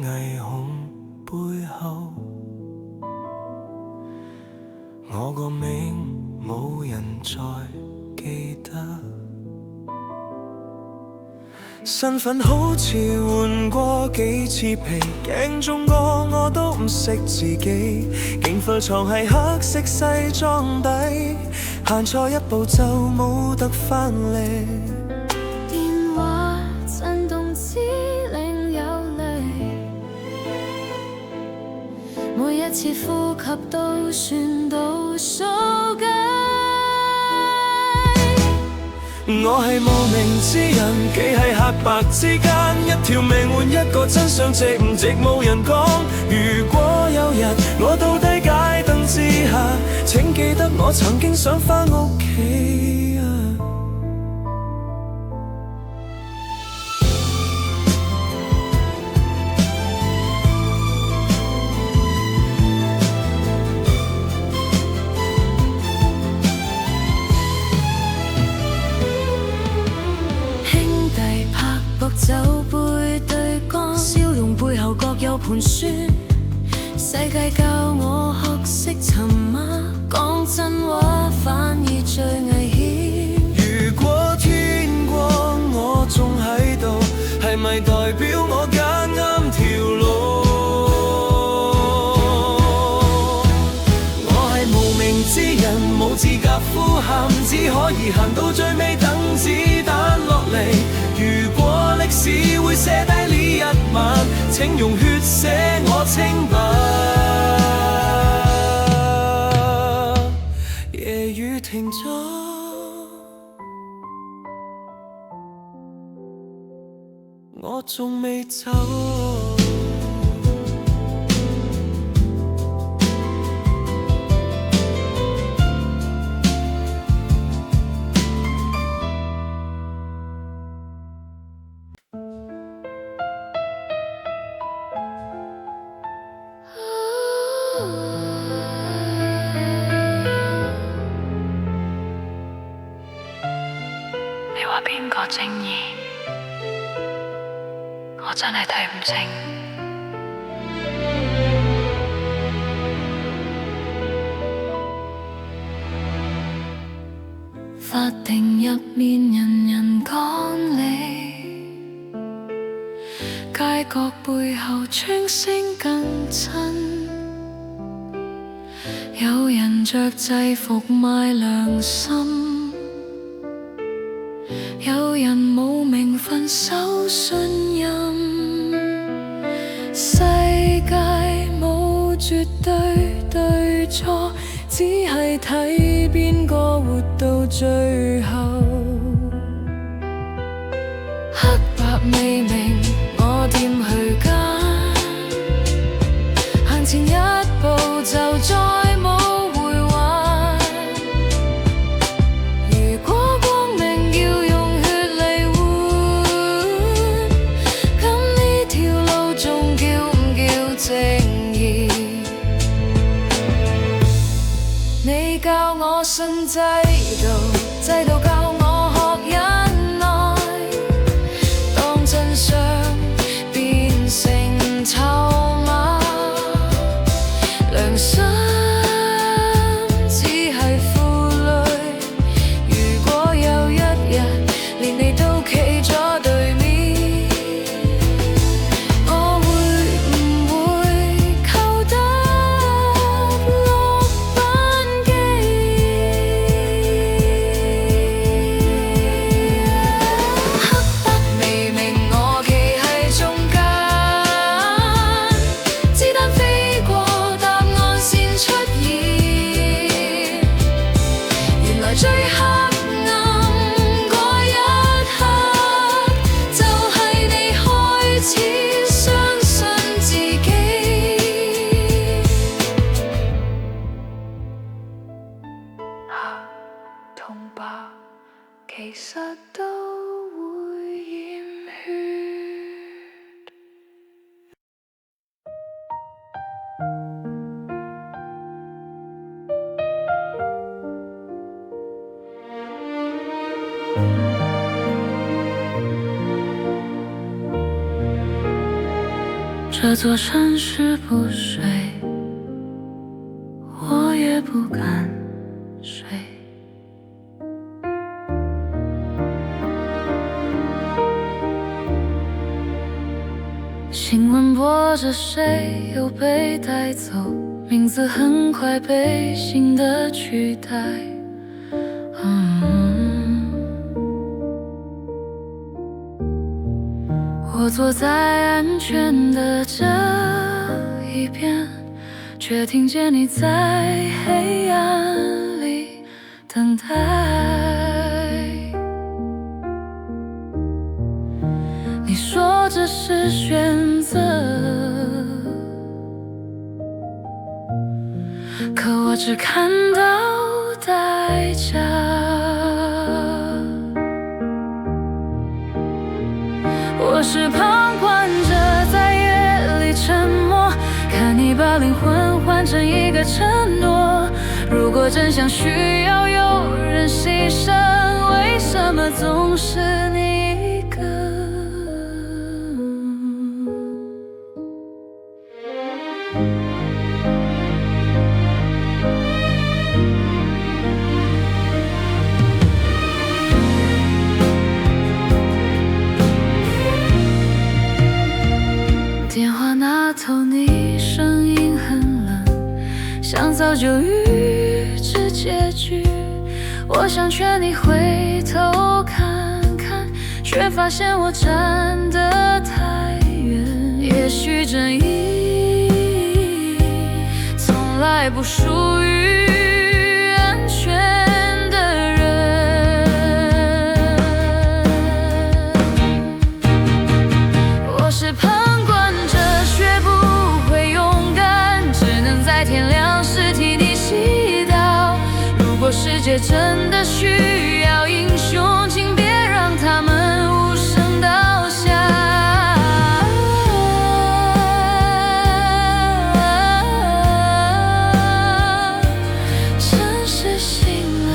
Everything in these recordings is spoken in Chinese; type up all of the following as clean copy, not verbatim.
霓虹背後，我個名冇人再記得。身份好似換過幾次皮，鏡中個我都唔識自己，勁快藏喺黑色西裝底，行錯一步就冇得返嚟。電話震動指令有淚，每一次呼吸都算倒數計。我係無名之人，企喺黑白之間，一條命換一個真相，值唔值冇人講。如果有日我到底街燈之下，請記得我曾經想返屋企啊。酒杯對乾，笑容背後各有盤算。世界教我學識沉默，講真話反而最危險。如果天光我仲喺度，係咪代表我揀啱條路？我係無名之人，冇資格呼喊，只可以行到最尾，等子彈落嚟。如果歷史會寫低呢一晚，請用血寫我清白。夜雨停咗，我仲未走。你話邊個正義？我真係睇唔清。法庭入面人人講理，街角背後槍聲更真。有人着制服賣良心，有人冇名分守信任。世界冇絕對對錯，只係睇邊個活到最後。黑白未明，我點去揀？行前一步就再冇回環。如果光明要用血嚟換，咁呢條路仲叫唔叫正義？你教我信制度，制度教我學忍耐，當真相變成籌碼，良心只係負累。如果有一日連你都企咗對面，我會唔會扣得落班機？这座城市不睡，我也不敢睡。新闻播着谁又被带走，名字很快被新的取代。我坐在安全的这一边，却听见你在黑暗里等待。你说这是选择，可我只看到代价。我是旁观者，在夜里沉默，看你把灵魂换成一个承诺。如果真相需要有人牺牲，为什么总是你一个？电话那头，你声音很冷，像早就预知结局。我想劝你回头看看，却发现我站得太远。也许正义从来不属于安全的人。我是旁观者，学不会勇敢，只能在天亮时替你祈祷。如果世界真的需要英雄，请别让他们无声倒下。城市醒了，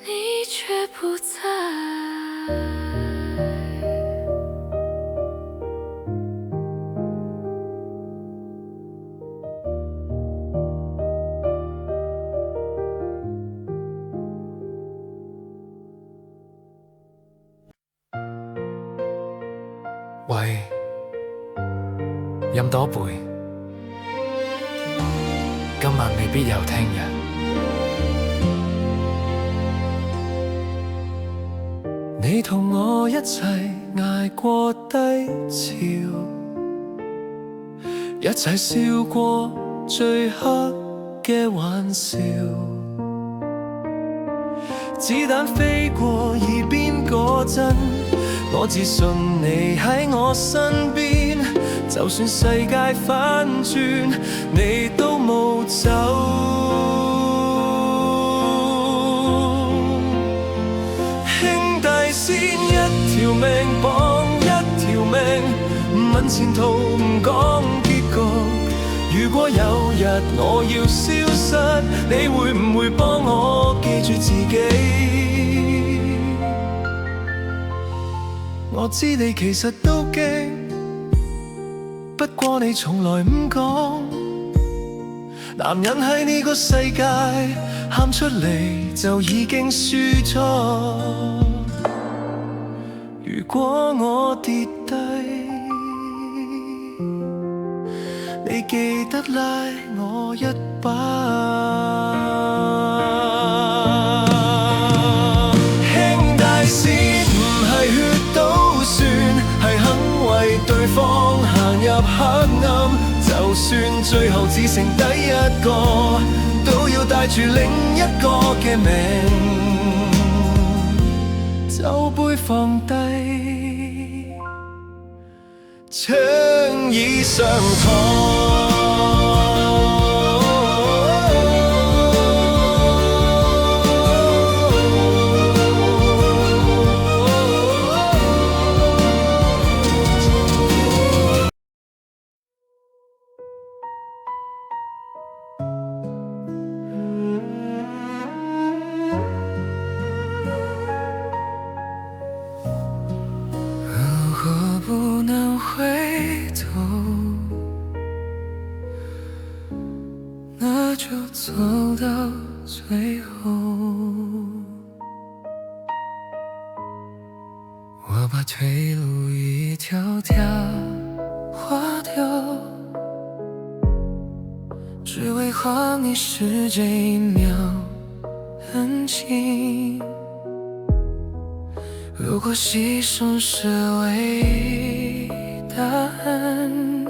你却不在。喂，飲多杯，今晚未必有聽日。你同我一齊捱過低潮，一齊笑過最黑嘅玩笑，子彈飛過耳邊嗰陣，我自信你喺我身邊，就算世界反轉，你都冇走。兄弟先一條命綁一條命，唔問前途唔講結局。如果有日我要消失，你會唔會幫我記住自己？我知你其實都驚，不過你從來唔講。男人喺呢個世界，喊出嚟就已經輸咗。如果我跌低，你記得拉我一把。兄弟先唔係血都算，係肯為對方行入黑暗，就算最後只剩低一個，都要帶住另一個嘅命，酒杯放低，槍已上膛。走到最後，我把退路一條條劃掉，只為還你世這一秒恩情。如果犧牲是唯一答案，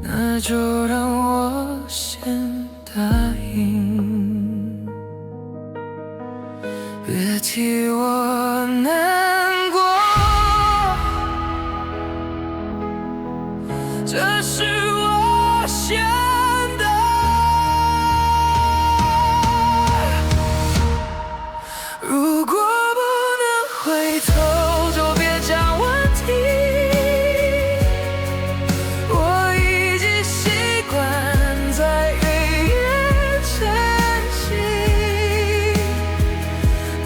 那就讓我先答應。別替我難過，這是我選的。如果不能回頭，就別講問題。我已經習慣在黑夜前行，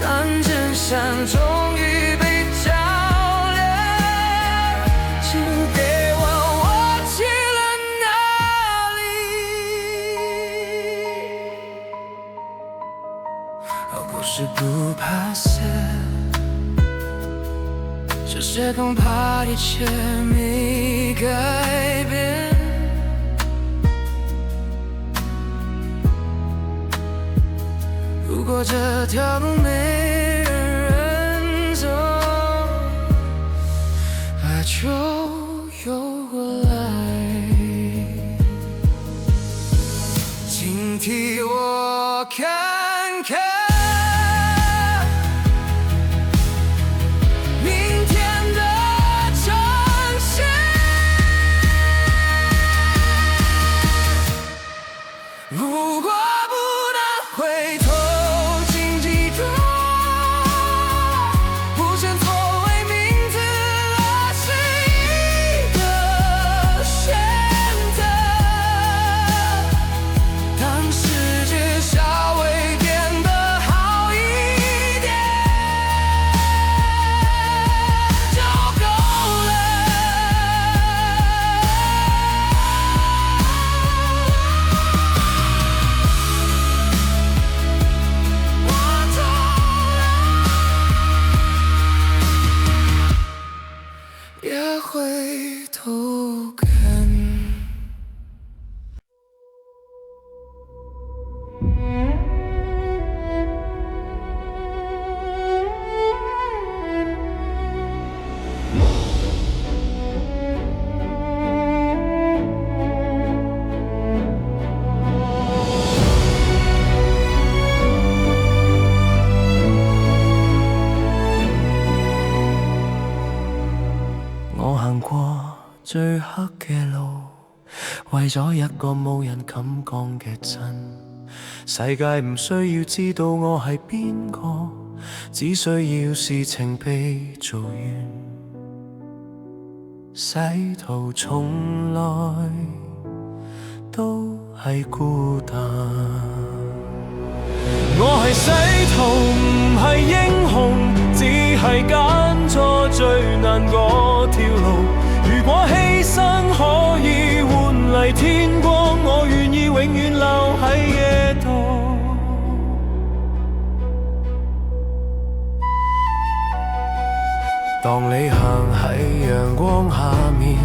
當真相終於被照亮，請給我去了哪裡。不是不怕死，只是更怕一切沒改變。如果這條路沒人走，那就由我來，請替我看看明天的城市。如果不能回頭，請記住，不選錯為名字，而是一個選擇。當世界稍微變得好一點就夠了。我走了，別回頭看。我行過最黑嘅路，為咗一個冇人敢講嘅真。世界唔需要知道我係邊個，只需要事情被做完。使徒從來都係孤單。我係使徒唔係英雄，只係揀錯最難嗰條路。如果犧牲可以換嚟天光，我願意永遠留喺夜度。當你行喺陽光下面，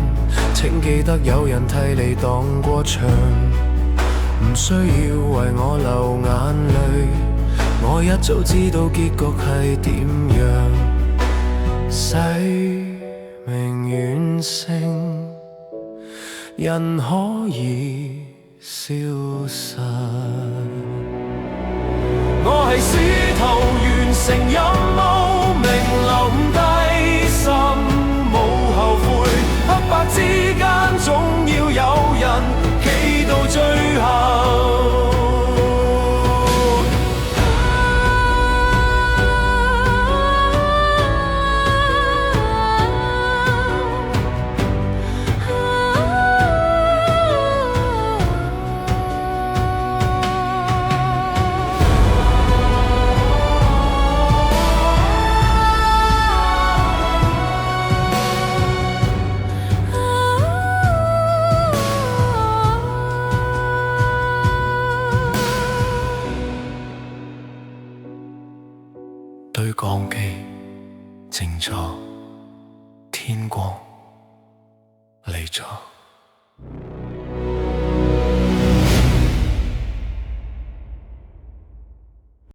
請記得有人替你擋過牆，唔需要為我流眼淚，我一早知道結局係點樣。生命遠勝，人可以消失。我係使徒完成任務，名留低心冇後悔，黑白之間總要有人企到最後。淚降機，靜坐天光離座。